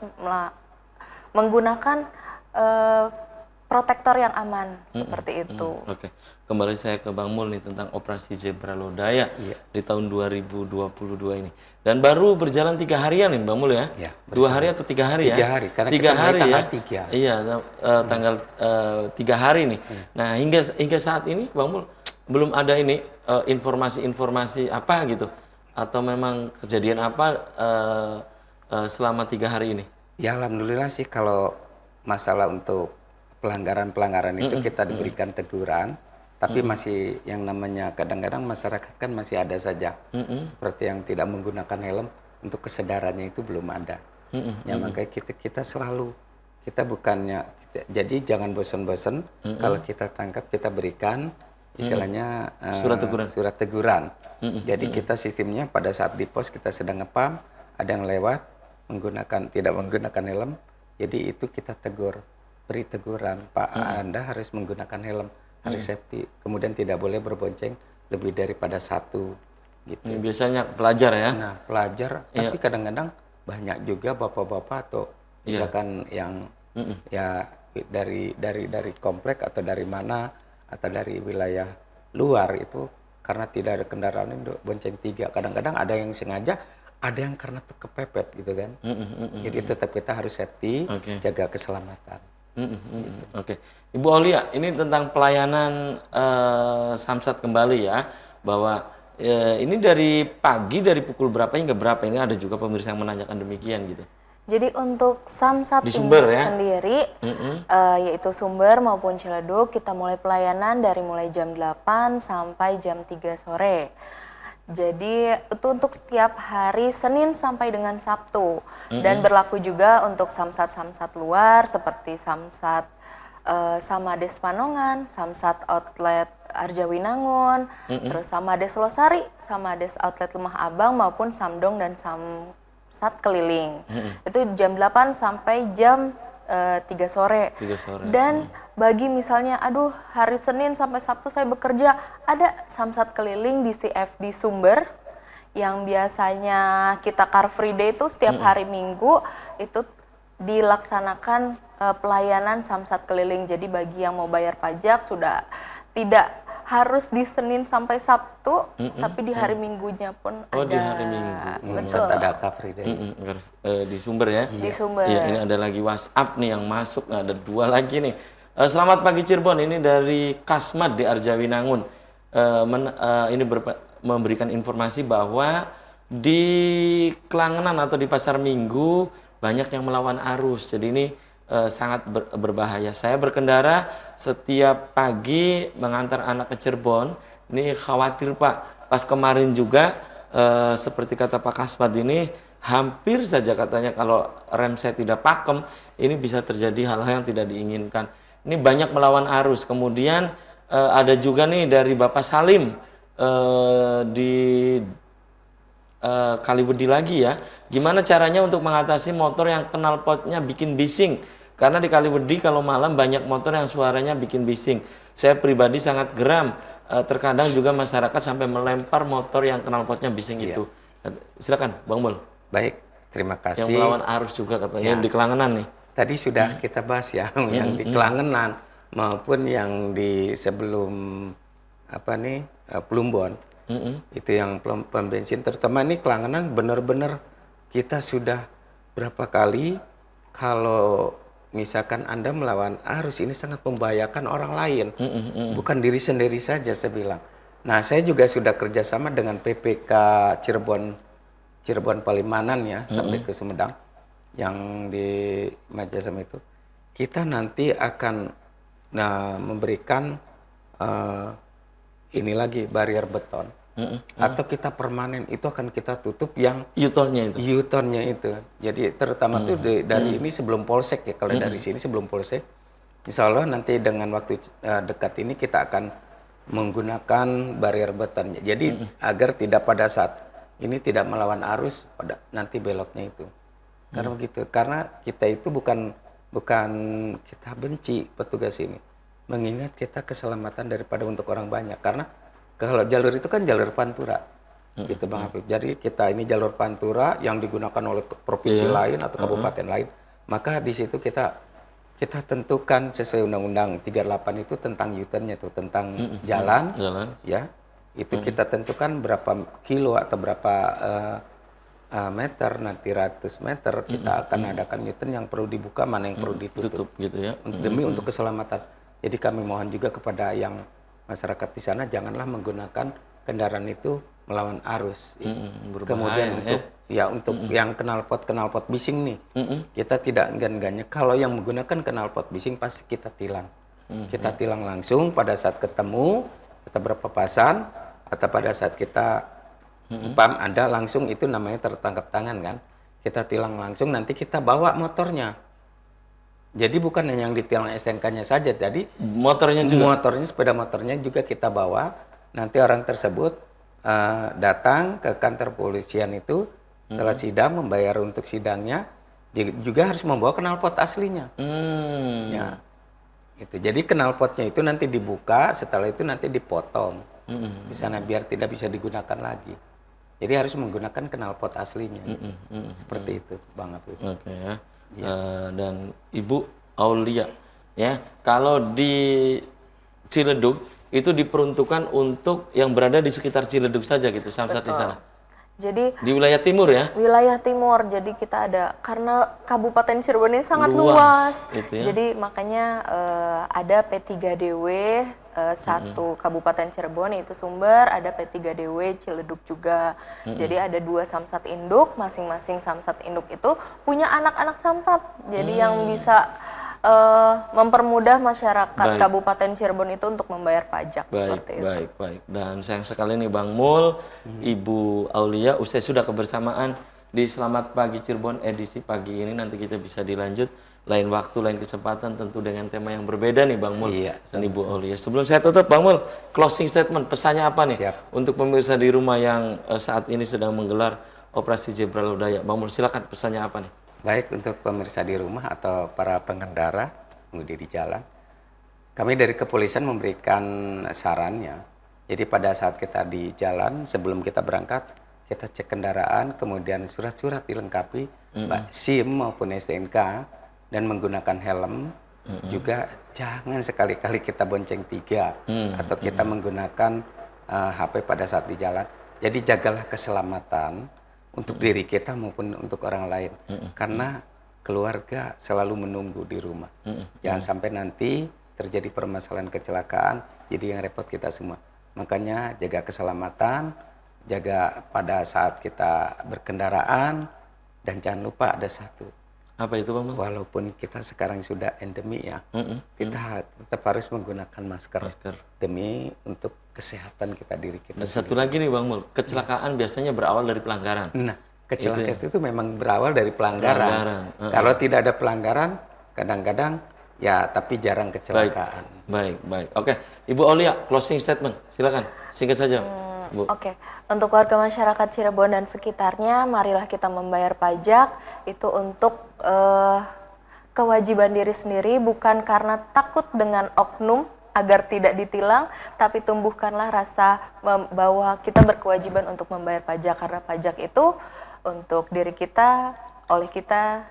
menggunakan protektor yang aman seperti itu. Oke, kembali saya ke Bang Mul nih tentang operasi Zebra Lodaya di tahun 2022 ini. Dan baru berjalan 3 harian nih Bang Mul ya? Ya, 2 hari atau 3 hari ya? 3 hari, karena 3 kita mulai hari tanggal ya? 3. Iya, tanggal 3 hari nih. Nah, hingga saat ini Bang Mul belum ada ini informasi-informasi apa gitu? Atau memang kejadian apa selama 3 hari ini? Ya alhamdulillah sih kalau masalah untuk pelanggaran-pelanggaran itu kita diberikan teguran, tapi masih yang namanya kadang-kadang masyarakat kan masih ada saja seperti yang tidak menggunakan helm, untuk kesadarannya itu belum ada. Ya makanya kita selalu jadi jangan bosan-bosan kalau kita tangkap kita berikan istilahnya surat teguran. Jadi kita sistemnya pada saat di pos kita sedang ngepam, ada yang lewat tidak menggunakan helm, jadi itu kita tegur. Beri teguran, Pak, Anda harus menggunakan helm, harus safety, kemudian tidak boleh berbonceng lebih daripada 1 gitu. Ini biasanya pelajar ya? Nah, pelajar, tapi kadang-kadang banyak juga bapak-bapak atau misalkan yang ya dari komplek atau dari mana atau dari wilayah luar itu karena tidak ada kendaraan itu bonceng 3. Kadang-kadang ada yang sengaja, ada yang karena kepepet gitu kan. Jadi tetap kita harus safety, jaga keselamatan. Oke, Ibu Aulia, ini tentang pelayanan Samsat kembali ya, bahwa ini dari pagi dari pukul berapa hingga berapa, ini ada juga pemirsa yang menanyakan demikian gitu. Jadi untuk Samsat Di Sumber ini ya? sendiri, yaitu Sumber maupun Ciledug, kita mulai pelayanan dari mulai jam 8 sampai jam 3 sore. Jadi itu untuk setiap hari Senin sampai dengan Sabtu. Dan berlaku juga untuk Samsat-Samsat luar seperti Samsat Samades Panongan, Samsat Outlet Arjawinangun, terus Samades Losari, Samades Outlet Lemah Abang maupun Samdong dan Samsat Keliling. Itu jam 8 sampai jam 3 sore. 3 sore. Dan bagi misalnya, aduh hari Senin sampai Sabtu saya bekerja, ada samsat keliling di CFD Sumber yang biasanya kita Car Free Day itu setiap hari Minggu itu dilaksanakan pelayanan samsat keliling. Jadi bagi yang mau bayar pajak sudah tidak harus di Senin sampai Sabtu, tapi di hari Minggunya pun ada. Oh, di hari Minggu. Betul. Ada Car Free Day. Di Sumber ya. Di Sumber. Iya, ini ada lagi WhatsApp nih yang masuk, ada 2 lagi nih. Selamat pagi Cirebon, ini dari Kasmat di Arjawinangun. Ini memberikan informasi bahwa di Kelangenan atau di Pasar Minggu banyak yang melawan arus. Jadi ini sangat berbahaya. Saya berkendara setiap pagi mengantar anak ke Cirebon. Ini khawatir Pak. Pas kemarin juga seperti kata Pak Kasmat ini, hampir saja katanya kalau rem saya tidak pakem, ini bisa terjadi hal-hal yang tidak diinginkan. Ini banyak melawan arus. Kemudian ada juga nih dari Bapak Salim di Kaliwedi lagi ya. Gimana caranya untuk mengatasi motor yang knalpotnya bikin bising? Karena di Kaliwedi kalau malam banyak motor yang suaranya bikin bising. Saya pribadi sangat geram. Terkadang juga masyarakat sampai melempar motor yang knalpotnya bising itu. Silakan, Bang Mul. Baik, terima kasih. Yang melawan arus juga katanya di Kelangenan nih. Tadi sudah kita bahas ya, yang di Kelangenan maupun yang di sebelum Plumbon. Itu yang pom bensin, terutama ini Kelangenan benar-benar kita sudah berapa kali kalau misalkan Anda melawan arus ini sangat membahayakan orang lain, bukan diri sendiri saja saya bilang. Nah, saya juga sudah kerjasama dengan PPK Cirebon Palimanan ya, sampai ke Sumedang, yang di Majasam itu. Kita nanti akan memberikan ini lagi barier beton. Atau kita permanen, itu akan kita tutup yang U-turn-nya itu. Jadi terutama tuh dari ini sebelum Polsek ya, kalau dari sini sebelum Polsek. Insya Allah nanti dengan waktu dekat ini kita akan menggunakan barier beton. Jadi agar tidak pada saat ini tidak melawan arus pada nanti beloknya itu. Karena begitu, karena kita itu bukan kita benci petugas ini. Mengingat kita keselamatan daripada untuk orang banyak, karena kalau jalur itu kan jalur pantura, gitu Bang Habib. Jadi kita ini jalur pantura yang digunakan oleh provinsi lain atau kabupaten lain. Maka di situ kita tentukan sesuai Undang-Undang 38 itu tentang U-turn-nya tuh, tentang jalan, ya. Itu kita tentukan berapa kilo atau berapa meter, nanti ratus meter kita akan adakan U-turn yang perlu dibuka, mana yang perlu ditutup, gitu ya. Demi untuk keselamatan. Jadi kami mohon juga kepada yang masyarakat di sana janganlah menggunakan kendaraan itu melawan arus. Kemudian untuk yang knalpot bising nih, kita tidak enggan-enggannya. Kalau yang menggunakan knalpot bising pasti kita tilang. Kita tilang langsung pada saat ketemu atau berpapasan, atau pada saat kita pam ada langsung, itu namanya tertangkap tangan kan. Kita tilang langsung, nanti kita bawa motornya. Jadi bukan hanya yang ditilang STNK-nya saja, jadi sepeda motornya juga kita bawa. Nanti orang tersebut datang ke kantor polisian itu setelah sidang, membayar untuk sidangnya, juga harus membawa knalpot aslinya. Ya, itu. Jadi knalpotnya itu nanti dibuka, setelah itu nanti dipotong di sana biar tidak bisa digunakan lagi. Jadi harus menggunakan knalpot aslinya. Seperti itu, Bang Afif. Oke ya. Dan Ibu Aulia ya, kalau di Ciledug itu diperuntukkan untuk yang berada di sekitar Ciledug saja gitu, samsat di sana. Jadi di wilayah timur ya? Wilayah timur. Jadi kita ada, karena Kabupaten Cirebon ini sangat luas. Gitu ya? Jadi makanya ada P3DW satu Kabupaten Cirebon yaitu Sumber, ada P3DW Ciledug juga. Jadi ada 2 samsat induk, masing-masing samsat induk itu punya anak-anak samsat. Jadi yang bisa mempermudah masyarakat Kabupaten Cirebon itu untuk membayar pajak seperti itu. Baik. Dan sayang sekali nih Bang Mul, Ibu Aulia, usai sudah kebersamaan di Selamat Pagi Cirebon edisi pagi ini. Nanti kita bisa dilanjut lain waktu, lain kesempatan, tentu dengan tema yang berbeda nih Bang Mul dan Ibu Aulia. Sebelum saya tutup Bang Mul, closing statement, pesannya apa nih untuk pemirsa di rumah yang saat ini sedang menggelar operasi Zebra Lodaya? Bang Mul, silakan, pesannya apa nih? Baik untuk pemirsa di rumah atau para pengendara pengemudi di jalan, kami dari kepolisian memberikan sarannya. Jadi pada saat kita di jalan, sebelum kita berangkat, kita cek kendaraan, kemudian surat-surat dilengkapi, baik SIM maupun STNK, dan menggunakan helm. Juga jangan sekali-kali kita bonceng tiga, atau kita menggunakan HP pada saat di jalan. Jadi jagalah keselamatan untuk diri kita maupun untuk orang lain. Karena keluarga selalu menunggu di rumah. Jangan sampai nanti terjadi permasalahan kecelakaan, jadi yang repot kita semua. Makanya jaga keselamatan, jaga pada saat kita berkendaraan, dan jangan lupa ada satu. Apa itu Bang Mul? Walaupun kita sekarang sudah endemi ya, kita tetap harus menggunakan masker. Demi untuk kesehatan kita, diri kita. Dan satu lagi nih Bang Mul, kecelakaan biasanya berawal dari pelanggaran. Nah, kecelakaan itu memang berawal dari pelanggaran. Kalau tidak ada pelanggaran, kadang-kadang ya tapi jarang kecelakaan. Baik. Oke, Ibu Aulia, closing statement, silakan, singkat saja. Bu. Oke, untuk warga masyarakat Cirebon dan sekitarnya, marilah kita membayar pajak itu untuk kewajiban diri sendiri, bukan karena takut dengan oknum agar tidak ditilang, tapi tumbuhkanlah rasa bahwa kita berkewajiban untuk membayar pajak, karena pajak itu untuk diri kita, oleh kita,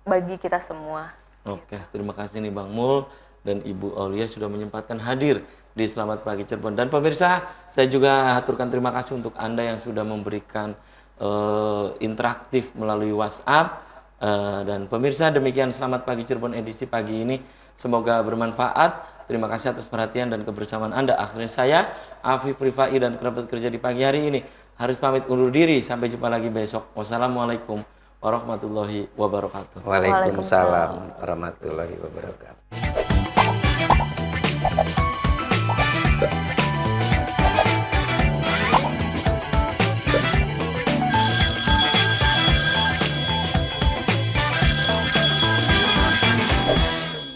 bagi kita semua. Oke, terima kasih nih Bang Mul dan Ibu Aulia sudah menyempatkan hadir di Selamat Pagi Cirebon. Dan pemirsa, saya juga haturkan terima kasih untuk Anda yang sudah memberikan interaktif melalui WhatsApp. Dan pemirsa, demikian Selamat Pagi Cirebon edisi pagi ini. Semoga bermanfaat. Terima kasih atas perhatian dan kebersamaan Anda. Akhirnya saya, Afif Rifai dan kerabat kerja di pagi hari ini harus pamit undur diri. Sampai jumpa lagi besok. Wassalamualaikum warahmatullahi wabarakatuh. Waalaikumsalam warahmatullahi wabarakatuh.